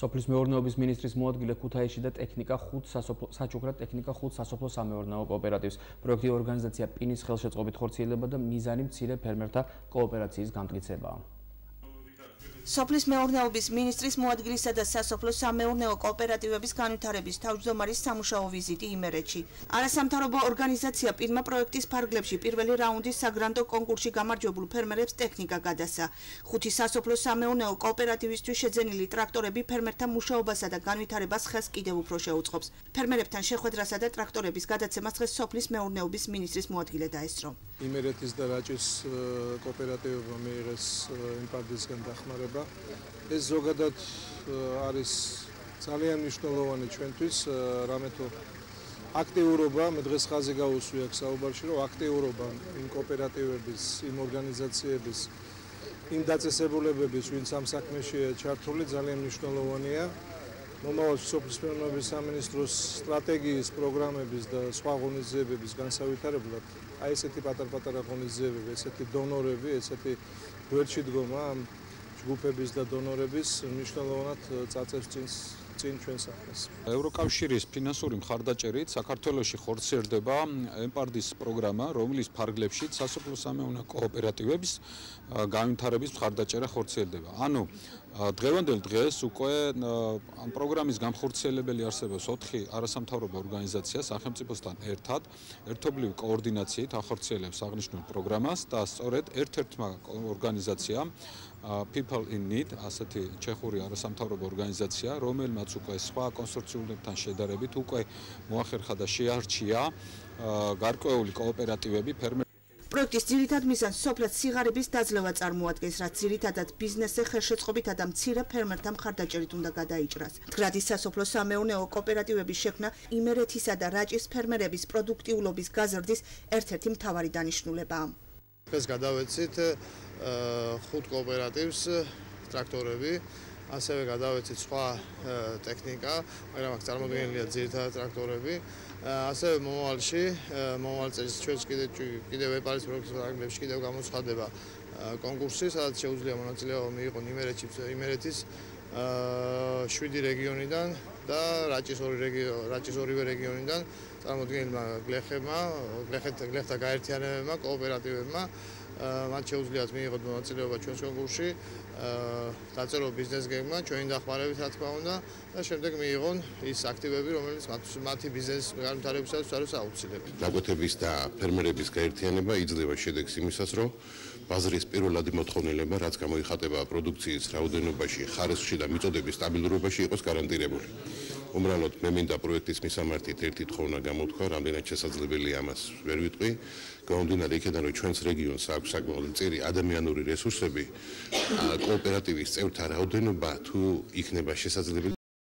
სოფლის მეურნეობის მინისტრის მოადგილე ქუთაისში და ტექნიკა 5 საჩუქრად ტექნიკა 5 სასოფლო-სამეურნეო კოოპერატივს. პროექტი ორგანიზაცია პინის ხელშეწყობით ხორციელდება და მიზანი მცირე ფერმერთა კოოპერაციის გამტკიცებაა. სოფლის მეურნეობის მინისტრის მოადგილისა და სასოფლო-სამეურნეო კოოპერატივების განვითარების თავმჯდომარის სამუშაო ვიზიტი იმერეთში. არასამთავრობო ორგანიზაცია პირმა პროექტის ფარგლებში პირველი რაუნდის საგრანტო კონკურსში გამარჯვებულ ფერმერებს ტექნიკა გადასცა. 5 სასოფლო-სამეურნეო კოოპერატივისთვის შეძენილი ტრაქტორები ფერმერთა მუშაობასა და განვითარებას ხელს კიდევ უფრო შეუწყობს. ფერმერებთან შეხვედრასა და ტრაქტორების გადაცემას დღეს სოფლის მეურნეობის მინისტრის მოადგილე დაესწრო. იმერეთის და რაჭის კოოპერატივებმა მიიღეს იმპარდისგან დახმარება. ეს ზოგადად არის ძალიან მნიშვნელოვანი ჩვენთვის, რამე თუ აქტიურობა, მე დღეს ხაზი გავუსვი აქ საუბარში, რომ აქტიურობა იმ კოოპერატივების, იმ ორგანიზაციების, იმ დაწესებულებების, ვინც ამ საქმეშია ჩართული, ძალიან მნიშვნელოვანია. მომავალში სოფლის მეურნეობის სამინისტროს სტრატეგიის, პროგრამების და სხვა ღონისძიებების განსავითარებლად აი ესეთი პატარ-პატარა ღონისძიებები, ესეთი დონორები, ესეთი გვერდში დგომა ჯგუფების და დონორების მნიშვნელოვნად წაწევს წინ ჩვენ საქმეს. ევროკავშირის ფინანსური მხარდაჭერით საქართველოში ხორციელდება ემპარდის პროგრამა, რომლის ფარგლებშიც სასოფლო-სამეურნეო კოოპერატივების განვითარების მხარდაჭერა ხორციელდება. ანუ დღევანდელ დღეს უკვე ამ პროგრამის გამხორციელებელი არსებობს 4 არასამთავრობო ორგანიზაცია სახელმწიფოსთან ერთად, ერთობლივი კოორდინაციით ახორციელებს აღნიშნულ პროგრამას და სწორედ ერთ-ერთმა ორგანიზაციამ People in Need, ასეთი ჩეხური არასამთავრობო ორგანიზაცია, რომელმაც უკვე სხვა კონსორციუმებთან შედარებით უკვე მოახერხა და შეარჩია გარკვეული კოოპერატივები ფერმერებს. პროექტის ძირითად მიზანს სოფლად სიღარიბის დაძლევა წარმოადგენს, რაც ძირითადად ბიზნესზე ხელშეწყობითა და მცირე ფერმერთა მხარდაჭერით უნდა გადაიჭრას. მდგრადის სასოფლო-სამეურნეო კოოპერატივების შექმნა იმერეთისა და რაჭის ფერმერების პროდუქტიულობის გაზრდის ერთ-ერთი მთავარი დანიშნულებაა. ეს გადავეცით 5 კოოპერატივს ტრაქტორები, ასევე გადავეცით სხვა ტექნიკა, მაგრამ აქ წარმოდგენილია ძირითადად ტრაქტორები. ასევე მომავალ წელს ჩვენს კიდევ ეპარის პროექტის ფარგლებში კიდევ გამოცხადდება კონკურსი, სადაც შეუძლია მონაწილეობა მიიღონ იმერეთის 7 რეგიონიდან და რაჭის ორივე რეგიონიდან წარმოდგენილმა გლეხთა გაერთიანებებმა, კოოპერატივებმა მათ შეუძლიათ მიიღოთ მონაწილეობა ჩვენს კონკურსში, დაწერო ბიზნეს გეგმა, ჩვენი დახმარებით რა თქმა უნდა და შემდეგ მიიღონ ის აქტივები, რომელიც მათი ბიზნეს განვითარებისათვის არის აუცილებელი. გაკვეთების და ფერმერების გაერთიანება იძლევა შედეგს იმისას, რომ ბაზრის პირველადი მოთხოვნილება, რაც გამოიხატება პროდუქციის რაოდენობაში, ხარისხში და მიწოდების სტაბილურობაში იყოს გარანტირებული. Უმრავლოდ მე მინდა პროექტის მისამართით ერთი თხოვნა გამოთქვა, რამდენად შესაძლებელია ამას ვერ ვიტყვი. გამომდინარე იქედან, რომ ჩვენს რეგიონს აქვს საკმაოდ მწირი ადამიანური რესურსები, კოოპერატივის წევრთა რაოდენობა თუ იქნება შესაძლებელი